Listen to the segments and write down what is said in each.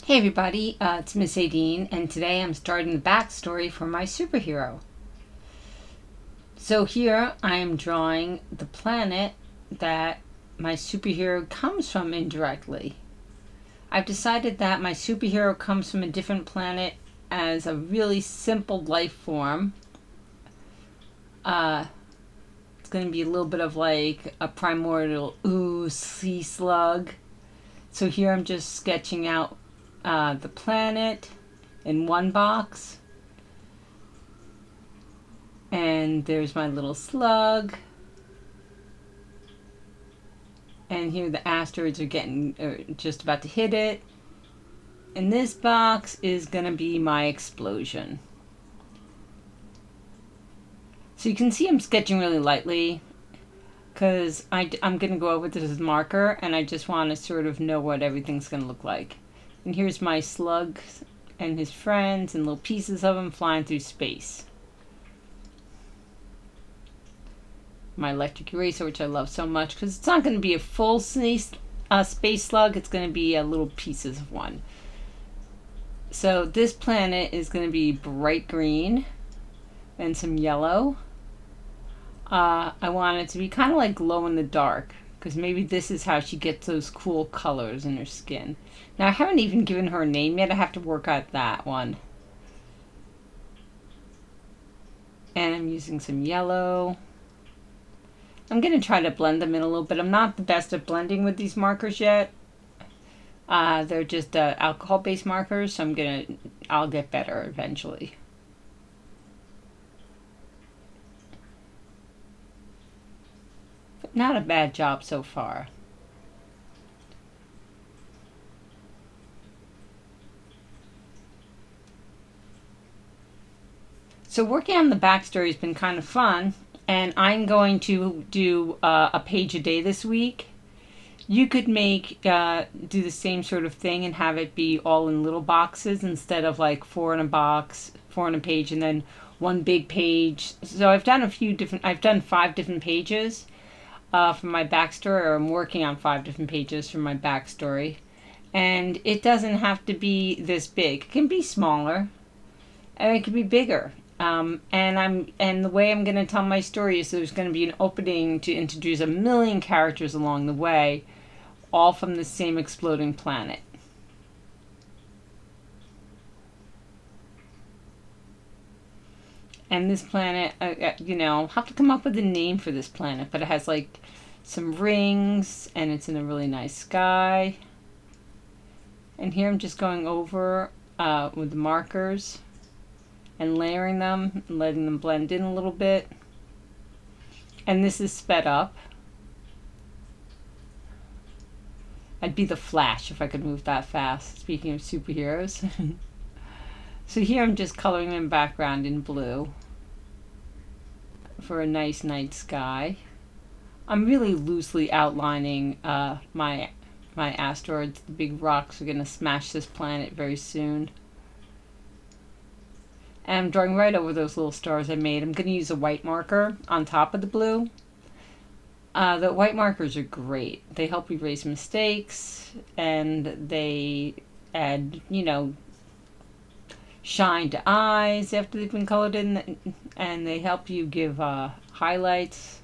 Hey everybody, it's Miss Adine, and today I'm starting the backstory for my superhero. So here I am drawing the planet that my superhero comes from indirectly. I've decided that my superhero comes from a different planet as a really simple life form. It's going to be a little bit of like a primordial sea slug. So here I'm just sketching out the planet in one box. And there's my little slug. And here the asteroids are just about to hit it. And this box is going to be my explosion. So you can see I'm sketching really lightly because I'm going to go over this with marker, and I just want to sort of know what everything's going to look like. And here's my slug and his friends and little pieces of him flying through space. My electric eraser, which I love so much because it's not going to be a full space slug, it's going to be little pieces of one. So this planet is going to be bright green and some yellow. I want it to be kind of like glow in the dark because maybe this is how she gets those cool colors in her skin. Now I haven't even given her a name yet. I have to work out that one. And I'm using some yellow. I'm going to try to blend them in a little bit. I'm not the best at blending with these markers yet. They're just alcohol-based markers, so I'll get better eventually. But not a bad job so far. So working on the backstory has been kind of fun, and I'm going to do a page a day this week. You could do the same sort of thing and have it be all in little boxes instead of like 4 in a box, 4 in a page, and then one big page. So I've done 5 different pages for my backstory, or I'm working on 5 different pages for my backstory. And it doesn't have to be this big. It can be smaller, and it can be bigger. And the way I'm going to tell my story is there's going to be an opening to introduce a million characters along the way, all from the same exploding planet. And this planet, I'll have to come up with a name for this planet, but it has like some rings, and it's in a really nice sky. And here I'm just going over with the markers and layering them and letting them blend in a little bit. And this is sped up. I'd be the Flash if I could move that fast, speaking of superheroes. So here I'm just coloring in background in blue for a nice night sky. I'm really loosely outlining my asteroids. The big rocks are going to smash this planet very soon. And I'm drawing right over those little stars I made. I'm going to use a white marker on top of the blue. The white markers are great. They help erase mistakes, and they add, shine to eyes after they've been colored in, and they help you give highlights.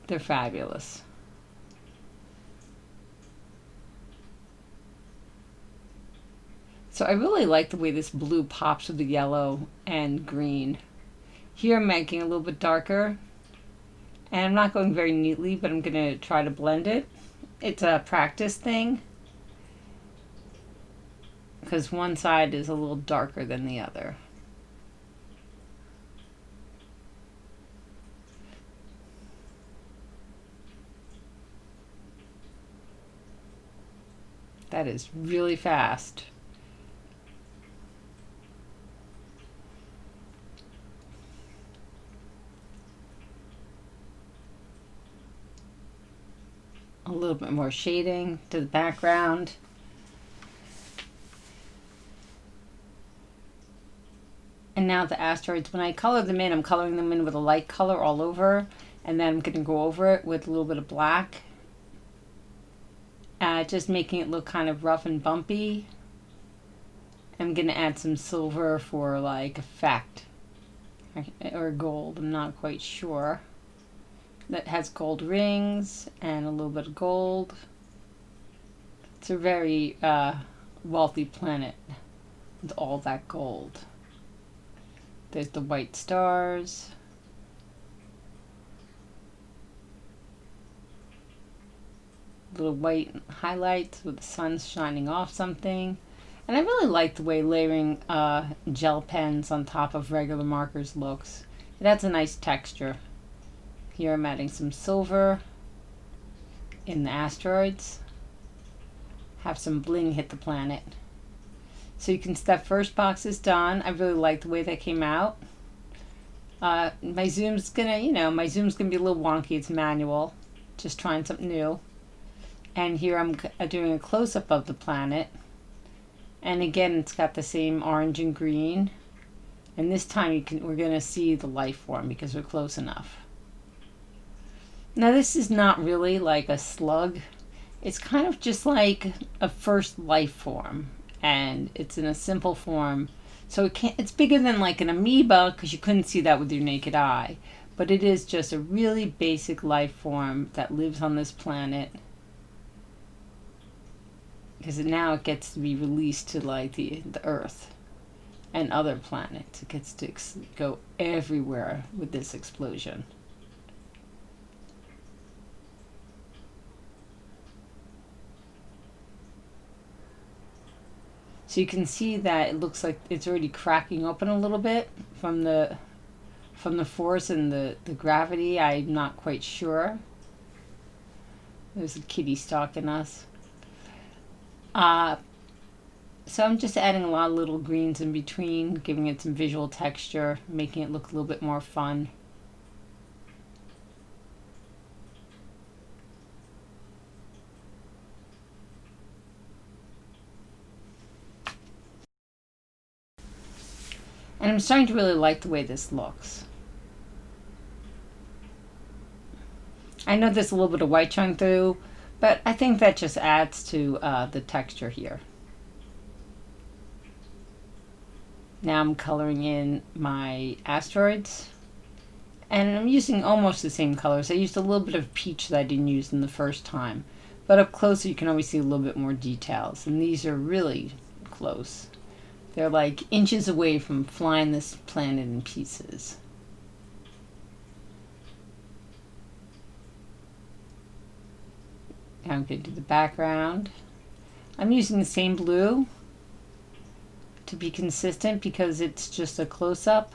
They're fabulous. So I really like the way this blue pops with the yellow and green. Here I'm making a little bit darker, and I'm not going very neatly, but I'm going to try to blend it. It's a practice thing because one side is a little darker than the other. That is really fast. A little bit more shading to the background. And now the asteroids, when I color them in, I'm coloring them in with a light color all over, and then I'm going to go over it with a little bit of black, just making it look kind of rough and bumpy. I'm going to add some silver for like effect, or gold, I'm not quite sure. That has gold rings and a little bit of gold. It's a very wealthy planet with all that gold. There's the white stars. Little white highlights with the sun shining off something. And I really like the way layering gel pens on top of regular markers looks. It adds a nice texture. Here I'm adding some silver in the asteroids. Have some bling hit the planet. So you can, that first box is done. I really like the way that came out. My zoom's gonna be a little wonky. It's manual, just trying something new. And here I'm doing a close-up of the planet. And again, it's got the same orange and green. And this time we're gonna see the life form because we're close enough. Now this is not really like a slug. It's kind of just like a first life form, and it's in a simple form. So it's bigger than like an amoeba because you couldn't see that with your naked eye. But it is just a really basic life form that lives on this planet. Because now it gets to be released to like the Earth and other planets. It gets to go everywhere with this explosion. So you can see that it looks like it's already cracking open a little bit from the force and the gravity. I'm not quite sure. There's a kitty stalking us. So I'm just adding a lot of little greens in between, giving it some visual texture, making it look a little bit more fun. And I'm starting to really like the way this looks. I know there's a little bit of white showing through, but I think that just adds to the texture here. Now I'm coloring in my asteroids. And I'm using almost the same colors. I used a little bit of peach that I didn't use in the first time. But up close you can always see a little bit more details. And these are really close. They're like inches away from flying this planet in pieces. Now I'm going to do the background. I'm using the same blue to be consistent because it's just a close-up.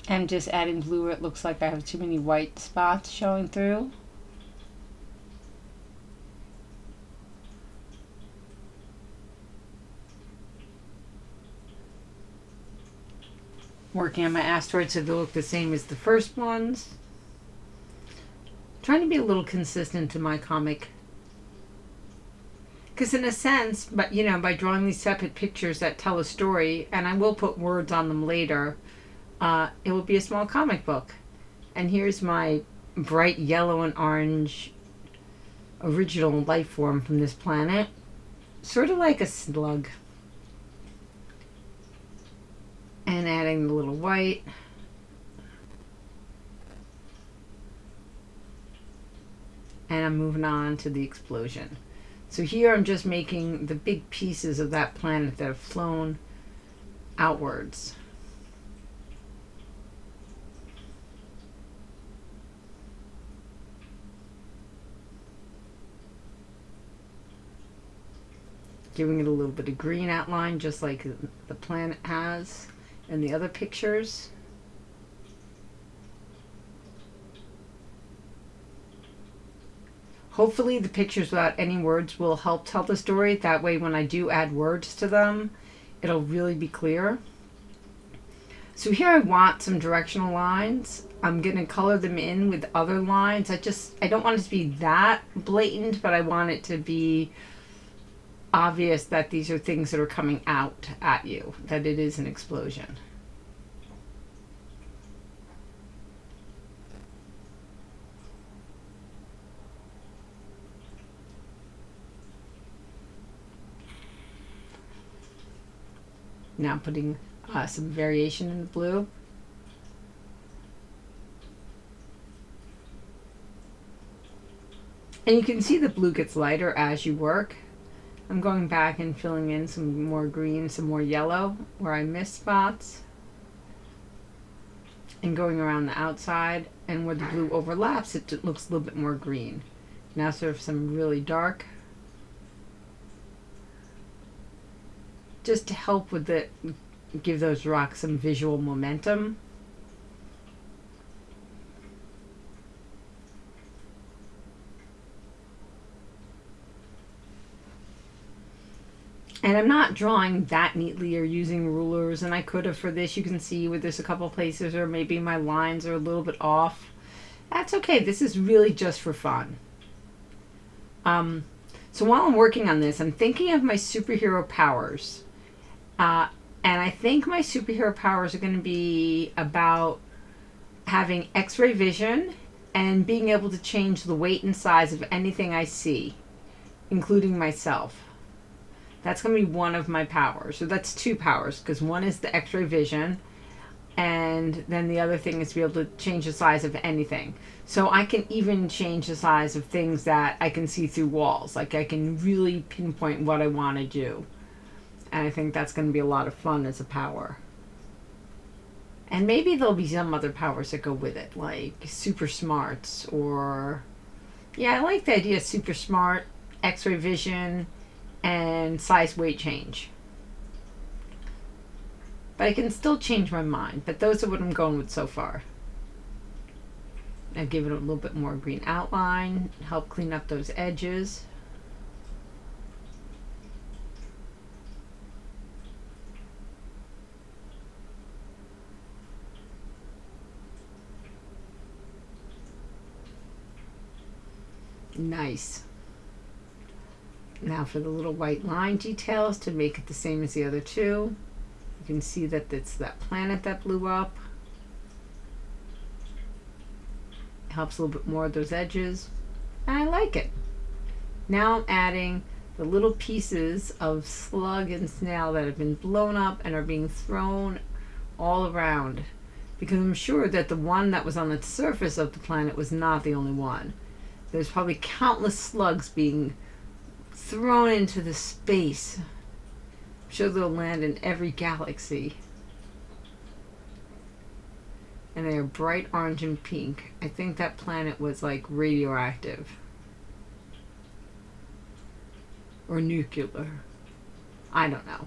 I'm just adding blue where it looks like I have too many white spots showing through. Working on my asteroids so they look the same as the first ones. Trying to be a little consistent to my comic. Because in a sense, but by drawing these separate pictures that tell a story, and I will put words on them later, it will be a small comic book. And here's my bright yellow and orange original life form from this planet. Sort of like a slug. And adding the little white. And I'm moving on to the explosion. So here I'm just making the big pieces of that planet that have flown outwards. Giving it a little bit of green outline, just like the planet has in the other pictures. Hopefully the pictures without any words will help tell the story. That way when I do add words to them, it'll really be clear. So here I want some directional lines. I'm going to color them in with other lines. I don't want it to be that blatant, but I want it to be obvious that these are things that are coming out at you, that it is an explosion. Now putting some variation in the blue. And you can see the blue gets lighter as you work. I'm going back and filling in some more green, some more yellow where I missed spots. And going around the outside, and where the blue overlaps, it looks a little bit more green. Now sort of some really dark. Just to help with the, give those rocks some visual momentum. And I'm not drawing that neatly or using rulers, and I could have for this. You can see where there's a couple places or maybe my lines are a little bit off. That's okay. This is really just for fun. So while I'm working on this, I'm thinking of my superhero powers. And I think my superhero powers are going to be about having X-ray vision and being able to change the weight and size of anything I see, including myself. That's going to be one of my powers. So that's two powers, because one is the X-ray vision, and then the other thing is to be able to change the size of anything. So I can even change the size of things that I can see through walls. Like I can really pinpoint what I want to do. And I think that's going to be a lot of fun as a power. And maybe there'll be some other powers that go with it, like super smarts, or... Yeah, I like the idea of super smart, X-ray vision, and size weight change. But I can still change my mind. But those are what I'm going with so far. I give it a little bit more green outline, help clean up those edges. Nice. Now for the little white line details to make it the same as the other two. You can see that it's that planet that blew up. It helps a little bit more of those edges. And I like it. Now I'm adding the little pieces of slug and snail that have been blown up and are being thrown all around. Because I'm sure that the one that was on the surface of the planet was not the only one. There's probably countless slugs being thrown into the space. I'm sure they'll land in every galaxy. And they are bright orange and pink. I think that planet was like radioactive. Or nuclear. I don't know.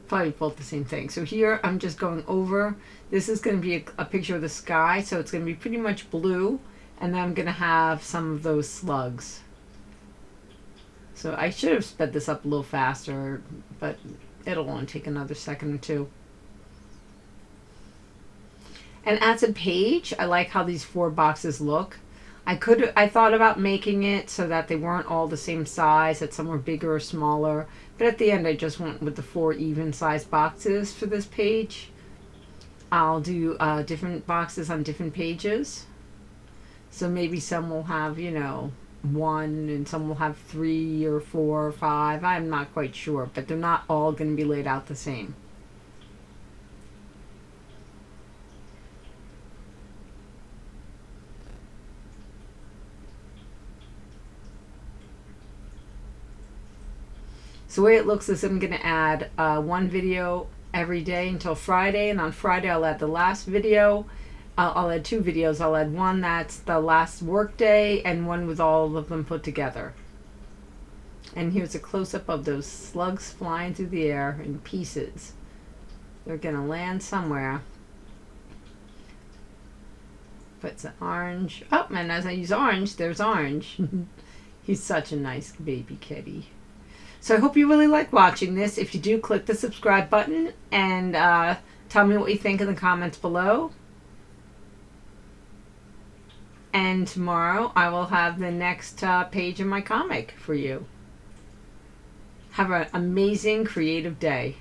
Probably both the same thing. So here I'm just going over. This is going to be a picture of the sky. So it's going to be pretty much blue. And then I'm going to have some of those slugs. So I should have sped this up a little faster, but it'll only take another second or two. And as a page, I like how these 4 boxes look. I thought about making it so that they weren't all the same size, that some were bigger or smaller. But at the end, I just went with the 4 even sized boxes for this page. I'll do different boxes on different pages. So maybe some will have, 1, and some will have 3 or 4 or 5. I'm not quite sure, but they're not all going to be laid out the same. So the way it looks is I'm going to add 1 video every day until Friday, and on Friday I'll add the last video. I'll add 2 videos. I'll add one that's the last work day and one with all of them put together. And here's a close-up of those slugs flying through the air in pieces. They're going to land somewhere. Put some orange. Oh, and as I use orange, there's orange. He's such a nice baby kitty. So I hope you really like watching this. If you do, click the subscribe button and tell me what you think in the comments below. And tomorrow I will have the next page of my comic for you. Have an amazing creative day.